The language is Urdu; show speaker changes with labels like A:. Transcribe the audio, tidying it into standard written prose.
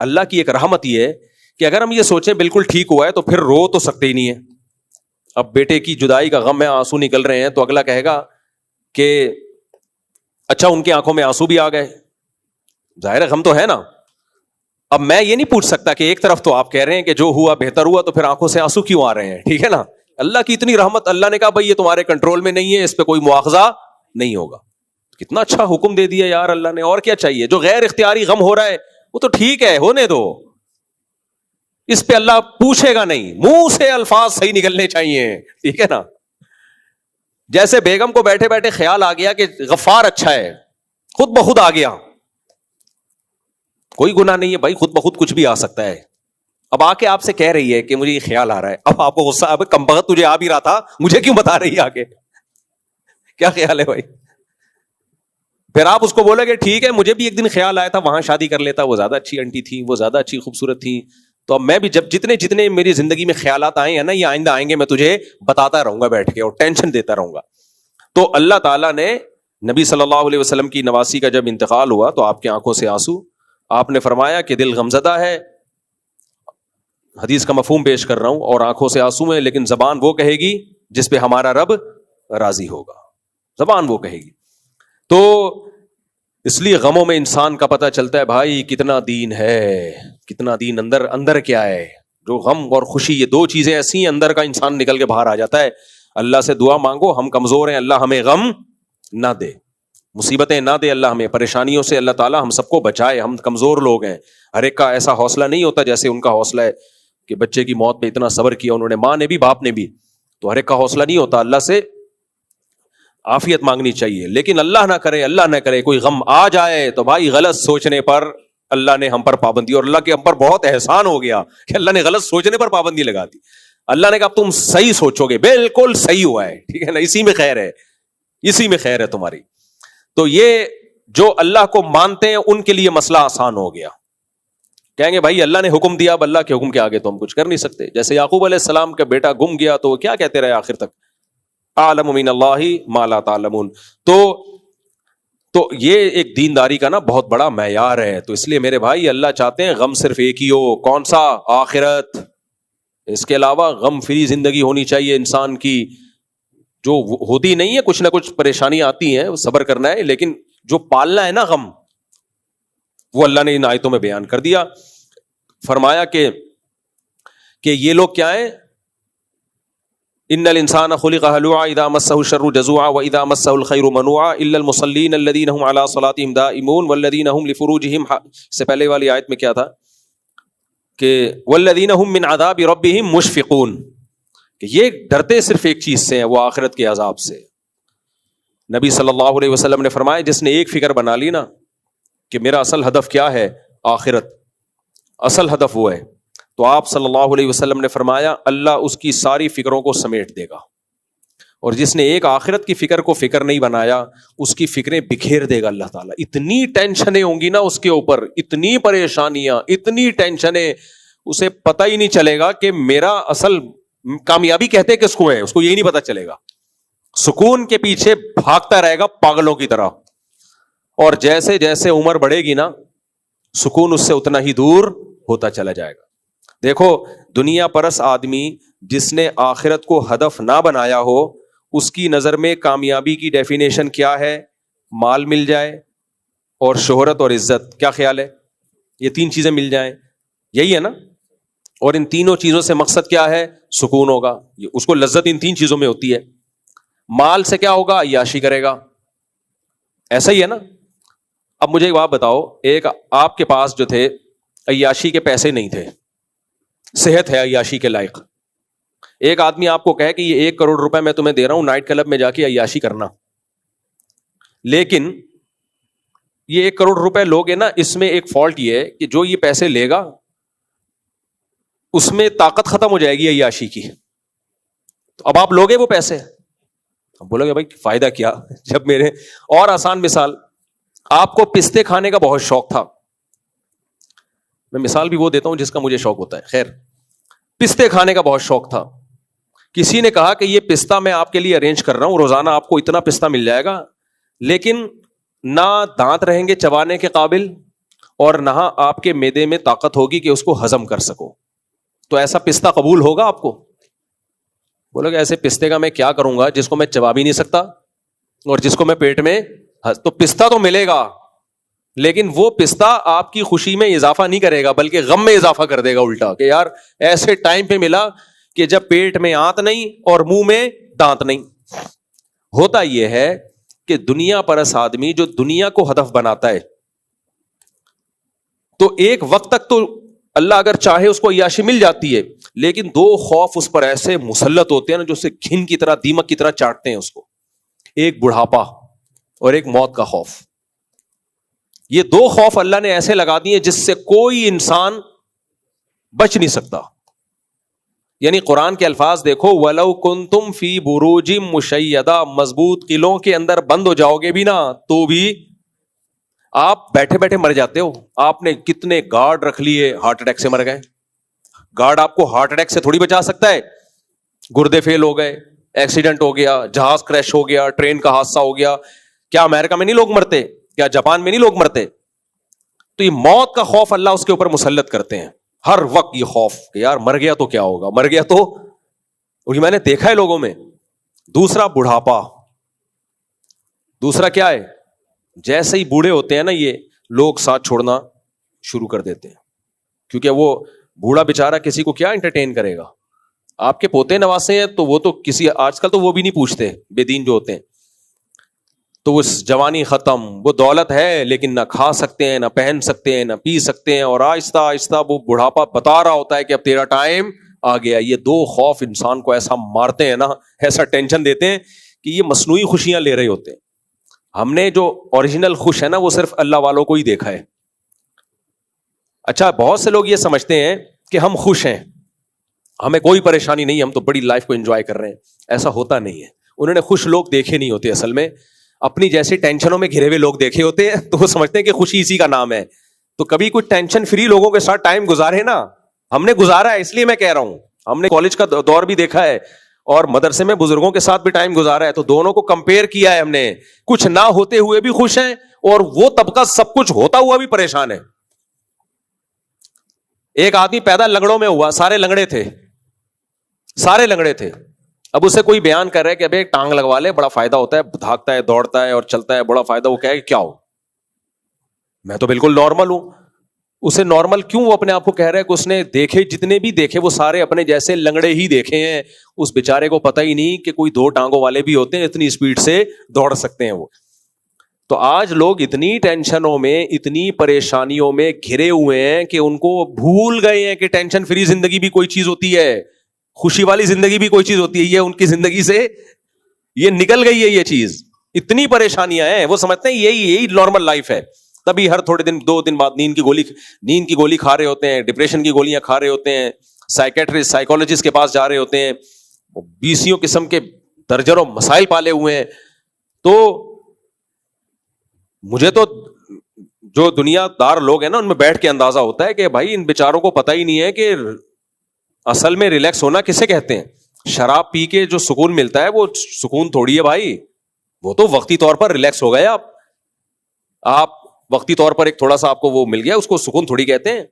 A: اللہ کی ایک رحمت یہ ہے کہ اگر ہم یہ سوچیں بالکل ٹھیک ہوا ہے تو پھر رو تو سکتے ہی نہیں ہے. اب بیٹے کی جدائی کا غم ہے, آنسو نکل رہے ہیں, تو اگلا کہے گا کہ اچھا ان کی آنکھوں میں آنسو بھی آ گئے, ظاہر غم تو ہے نا. اب میں یہ نہیں پوچھ سکتا کہ ایک طرف تو آپ کہہ رہے ہیں کہ جو ہوا بہتر ہوا, تو پھر آنکھوں سے آنسو کیوں آ رہے ہیں, ٹھیک ہے نا. اللہ کی اتنی رحمت, اللہ نے کہا بھائی یہ تمہارے کنٹرول میں نہیں ہے, اس پہ کوئی مواخذہ نہیں ہوگا. کتنا اچھا حکم دے دیا یار اللہ نے, اور کیا چاہیے. جو غیر اختیاری غم ہو رہا ہے وہ تو ٹھیک ہے, ہونے دو, اس پہ اللہ پوچھے گا نہیں, منہ سے الفاظ صحیح نکلنے چاہیے, ٹھیک ہے نا. جیسے بیگم کو بیٹھے بیٹھے خیال آ گیا کہ غفار اچھا ہے, خود بخود آ گیا, کوئی گناہ نہیں ہے بھائی, خود بخود کچھ بھی آ سکتا ہے. اب آ کے آپ سے کہہ رہی ہے کہ مجھے یہ خیال آ رہا ہے, اب آپ کو غصہ, اب کم بخت تجھے آ بھی رہا تھا, مجھے کیوں بتا رہی ہے آگے, کیا خیال ہے بھائی. پھر آپ اس کو بولے کہ ٹھیک ہے مجھے بھی ایک دن خیال آیا تھا وہاں شادی کر لیتا, وہ زیادہ اچھی انٹی تھی, وہ زیادہ اچھی خوبصورت تھی, تو اب میں بھی جب جتنے میری زندگی میں خیالات آئے ہیں نا, یہ آئندہ آئیں گے, میں تجھے بتاتا رہوں گا بیٹھ کے اور ٹینشن دیتا رہوں گا. تو اللہ تعالیٰ نے نبی صلی اللہ علیہ وسلم کی نواسی کا جب انتقال ہوا تو آپ کی آنکھوں سے آنسو, آپ نے فرمایا کہ دل غمزدہ ہے, حدیث کا مفہوم پیش کر رہا ہوں, اور آنکھوں سے آنسو ہیں, لیکن زبان وہ کہے گی جس پہ ہمارا رب راضی ہوگا, زبان وہ کہے گی. تو اس لیے غموں میں انسان کا پتہ چلتا ہے بھائی کتنا دین ہے, کتنا دین اندر کیا ہے. جو غم اور خوشی, یہ دو چیزیں ایسی ہیں, اندر کا انسان نکل کے باہر آ جاتا ہے. اللہ سے دعا مانگو, ہم کمزور ہیں, اللہ ہمیں غم نہ دے, مصیبتیں نہ دے, اللہ ہمیں پریشانیوں سے اللہ تعالیٰ ہم سب کو بچائے. ہم کمزور لوگ ہیں, ہر ایک کا ایسا حوصلہ نہیں ہوتا جیسے ان کا حوصلہ ہے کہ بچے کی موت پہ اتنا صبر کیا انہوں نے, ماں نے بھی باپ نے بھی, تو ہر ایک کا حوصلہ نہیں ہوتا. اللہ سے عافیت مانگنی چاہیے, لیکن اللہ نہ کرے کوئی غم آ جائے تو بھائی غلط سوچنے پر اللہ نے ہم پر پابندی, اور اللہ کے ہم پر بہت احسان ہو گیا کہ اللہ نے غلط سوچنے پر پابندی لگا دی. اللہ نے کہا تم صحیح سوچو گے, بالکل صحیح ہوا ہے, ٹھیک ہے نا, اسی میں خیر ہے, اسی میں خیر ہے تمہاری. تو یہ جو اللہ کو مانتے ہیں ان کے لیے مسئلہ آسان ہو گیا. کہیں گے بھائی اللہ نے حکم دیا, اب اللہ کے حکم کے آگے تو ہم کچھ کر نہیں سکتے. جیسے یعقوب علیہ السلام کا بیٹا گم گیا تو وہ کیا کہتے رہے آخر تک, اعلم من اللہ ما لا تعلمون. تو یہ ایک دینداری کا نا بہت بڑا معیار ہے. تو اس لیے میرے بھائی اللہ چاہتے ہیں غم صرف ایک ہی ہو, کون سا, آخرت. اس کے علاوہ غم فری زندگی ہونی چاہیے انسان کی, جو ہوتی نہیں ہے, کچھ نہ کچھ پریشانی آتی ہیں, صبر کرنا ہے, لیکن جو پالنا ہے نا غم, وہ اللہ نے ان آیتوں میں بیان کر دیا. فرمایا کہ یہ لوگ کیا ہیں, ان الانسان خلق ہلوعا اذا مسہ الشر جزوعا واذا مسہ الخیر منوعا الا المصلین الذین هم علی صلاتهم دائمون والذین هم لفروجهم, سے پہلے والی آیت میں کیا تھا کہ والذین هم من عذاب ربهم مشفقون, کہ یہ ڈرتے صرف ایک چیز سے ہیں, وہ آخرت کے عذاب سے. نبی صلی اللہ علیہ وسلم نے فرمایا جس نے ایک فکر بنا لی نا کہ میرا اصل ہدف کیا ہے, آخرت, اصل ہدف وہ ہے, تو آپ صلی اللہ علیہ وسلم نے فرمایا اللہ اس کی ساری فکروں کو سمیٹ دے گا. اور جس نے ایک آخرت کی فکر کو فکر نہیں بنایا, اس کی فکریں بکھیر دے گا اللہ تعالیٰ. اتنی ٹینشنیں ہوں گی نا اس کے اوپر, اتنی پریشانیاں, اتنی ٹینشنیں, اسے پتہ ہی نہیں چلے گا کہ میرا اصل کامیابی کہتے کس کو ہے, اس کو یہی نہیں پتہ چلے گا. سکون کے پیچھے بھاگتا رہے گا پاگلوں کی طرح, اور جیسے جیسے عمر بڑھے گی نا سکون اس سے اتنا ہی دور ہوتا چلا جائے گا. دیکھو دنیا پرس آدمی جس نے آخرت کو ہدف نہ بنایا ہو, اس کی نظر میں کامیابی کی ڈیفینیشن کیا ہے, مال مل جائے اور شہرت اور عزت. کیا خیال ہے, یہ تین چیزیں مل جائیں, یہی ہے نا. اور ان تینوں چیزوں سے مقصد کیا ہے, سکون ہوگا. اس کو لذت ان تین چیزوں میں ہوتی ہے. مال سے کیا ہوگا, عیاشی کرے گا, ایسا ہی ہے نا. اب مجھے ایک بات بتاؤ, ایک آپ کے پاس جو تھے عیاشی کے پیسے نہیں تھے, صحت ہے عیاشی کے لائق. ایک آدمی آپ کو کہے کہ یہ 1 کروڑ روپے میں تمہیں دے رہا ہوں, نائٹ کلب میں جا کے عیاشی کرنا. لیکن یہ 1 کروڑ روپے لوگے نا, اس میں ایک فالٹ یہ ہے کہ جو یہ پیسے لے گا اس میں طاقت ختم ہو جائے گی عیاشی کی. تو اب آپ لوگے وہ پیسے, اب بولو گے بھائی فائدہ کیا. جب میرے, اور آسان مثال, آپ کو پستے کھانے کا بہت شوق تھا, میں مثال بھی وہ دیتا ہوں جس کا مجھے شوق ہوتا ہے. خیر, پستے کھانے کا بہت شوق تھا. کسی نے کہا کہ یہ پستہ میں آپ کے لیے ارینج کر رہا ہوں, روزانہ آپ کو اتنا پستہ مل جائے گا, لیکن نہ دانت رہیں گے چبانے کے قابل, اور نہ آپ کے معدے میں طاقت ہوگی کہ اس کو ہضم کر سکو. تو ایسا پستہ قبول ہوگا آپ کو؟ بولو کہ ایسے پستے کا میں کیا کروں گا جس کو میں چبا بھی نہیں سکتا اور جس کو میں پیٹ میں. تو پستہ تو ملے گا لیکن وہ پستہ آپ کی خوشی میں اضافہ نہیں کرے گا بلکہ غم میں اضافہ کر دے گا الٹا, کہ یار ایسے ٹائم پہ ملا کہ جب پیٹ میں آنت نہیں اور منہ میں دانت نہیں. ہوتا یہ ہے کہ دنیا پرست آدمی جو دنیا کو ہدف بناتا ہے تو ایک وقت تک تو اللہ اگر چاہے اس کو عیاشی مل جاتی ہے, لیکن دو خوف اس پر ایسے مسلط ہوتے ہیں نا جو اسے گھن کی طرح, دیمک کی طرح چاٹتے ہیں اس کو. ایک بڑھاپا اور ایک موت کا خوف. یہ دو خوف اللہ نے ایسے لگا دیے جس سے کوئی انسان بچ نہیں سکتا. یعنی قرآن کے الفاظ دیکھو, وَلَوْ كُنْتُمْ فِي بُرُوجٍ مُشَيَّدَةٍ, مضبوط قلعوں کے اندر بند ہو جاؤ گے بھی نا تو بھی آپ بیٹھے بیٹھے مر جاتے ہو. آپ نے کتنے گارڈ رکھ لیے, ہارٹ اٹیک سے مر گئے. گارڈ آپ کو ہارٹ اٹیک سے تھوڑی بچا سکتا ہے. گردے فیل ہو گئے, ایکسیڈنٹ ہو گیا, جہاز کریش ہو گیا, ٹرین کا حادثہ ہو گیا. کیا امریکہ میں نہیں لوگ مرتے؟ کیا جاپان میں نہیں لوگ مرتے؟ تو یہ موت کا خوف اللہ اس کے اوپر مسلط کرتے ہیں ہر وقت. یہ خوف کہ یار مر گیا تو کیا ہوگا, مر گیا تو. اور یہ میں نے دیکھا ہے لوگوں میں. دوسرا بڑھاپا. دوسرا کیا ہے, جیسے ہی بوڑھے ہوتے ہیں نا یہ لوگ ساتھ چھوڑنا شروع کر دیتے ہیں, کیونکہ وہ بوڑھا بیچارہ کسی کو کیا انٹرٹین کرے گا. آپ کے پوتے نواسے ہیں تو وہ تو کسی, آج کل تو وہ بھی نہیں پوچھتے, بے دین جو ہوتے ہیں. تو وہ جوانی ختم, وہ دولت ہے لیکن نہ کھا سکتے ہیں, نہ پہن سکتے ہیں, نہ پی سکتے ہیں, اور آہستہ آہستہ وہ بڑھاپا بتا رہا ہوتا ہے کہ اب تیرا ٹائم آ گیا. یہ دو خوف انسان کو ایسا مارتے ہیں نا, ایسا ٹینشن دیتے ہیں کہ یہ مصنوعی خوشیاں لے رہے ہوتے ہیں. ہم نے جو اوریجنل خوش ہے نا وہ صرف اللہ والوں کو ہی دیکھا ہے. اچھا, بہت سے لوگ یہ سمجھتے ہیں کہ ہم خوش ہیں, ہمیں کوئی پریشانی نہیں, ہم تو بڑی لائف کو انجوائے کر رہے ہیں. ایسا ہوتا نہیں ہے. انہوں نے خوش لوگ دیکھے نہیں ہوتے, اصل میں اپنی جیسی ٹینشنوں میں گھرے ہوئے لوگ دیکھے ہوتے ہیں تو وہ سمجھتے ہیں کہ خوشی اسی کا نام ہے. تو کبھی کچھ ٹینشن فری لوگوں کے ساتھ ٹائم گزارے نا, ہم نے گزارا ہے, اس لیے میں کہہ رہا ہوں. ہم نے کالج کا دور بھی دیکھا ہے اور مدرسے میں بزرگوں کے ساتھ بھی ٹائم گزارا ہے, تو دونوں کو کمپیئر کیا ہے ہم نے. کچھ نہ ہوتے ہوئے بھی خوش ہیں اور وہ طبقہ سب کچھ ہوتا ہوا بھی پریشان ہے. ایک آدمی پیدا لنگڑوں میں ہوا, سارے لنگڑے تھے, سارے لنگڑے تھے. اب اسے کوئی بیان کر رہا ہے کہ ابھی ایک ٹانگ لگوا لے, بڑا فائدہ ہوتا ہے, بھاگتا ہے, دوڑتا ہے اور چلتا ہے, بڑا فائدہ. وہ کہے کہ کیا ہو, میں تو بالکل نارمل ہوں. اسے نارمل کیوں وہ اپنے آپ کو کہہ رہا ہے کہ اس نے دیکھے, جتنے بھی دیکھے وہ سارے اپنے جیسے لنگڑے ہی دیکھے ہیں. اس بیچارے کو پتہ ہی نہیں کہ کوئی دو ٹانگوں والے بھی ہوتے ہیں, اتنی اسپیڈ سے دوڑ سکتے ہیں وہ. تو آج لوگ اتنی ٹینشنوں میں, اتنی پریشانیوں میں گھرے ہوئے ہیں کہ ان کو بھول گئے ہیں کہ ٹینشن فری زندگی بھی کوئی چیز ہوتی ہے, خوشی والی زندگی بھی کوئی چیز ہوتی ہے. یہ ان کی زندگی سے یہ نکل گئی ہے یہ چیز. اتنی پریشانیاں ہیں, وہ سمجھتے ہیں یہی نارمل لائف ہے. تبھی ہر تھوڑے دن, 2 دن بعد نیند کی گولی کھا رہے ہوتے ہیں, ڈپریشن کی گولیاں کھا رہے ہوتے ہیں, سائیکیٹرسٹ سائیکولوجسٹ کے پاس جا رہے ہوتے ہیں, 20 قسم کے درجنوں مسائل پالے ہوئے ہیں. تو مجھے تو جو دنیا دار لوگ ہیں نا ان میں بیٹھ کے اندازہ ہوتا ہے کہ بھائی ان بیچاروں کو پتہ ہی نہیں ہے کہ اصل میں ریلیکس ہونا کسے کہتے ہیں. شراب پی کے جو سکون ملتا ہے وہ سکون تھوڑی ہے بھائی, وہ تو وقتی طور پر ریلیکس ہو گئے آپ وقتی طور پر ایک تھوڑا سا آپ کو وہ مل گیا, اس کو سکون تھوڑی کہتے ہیں.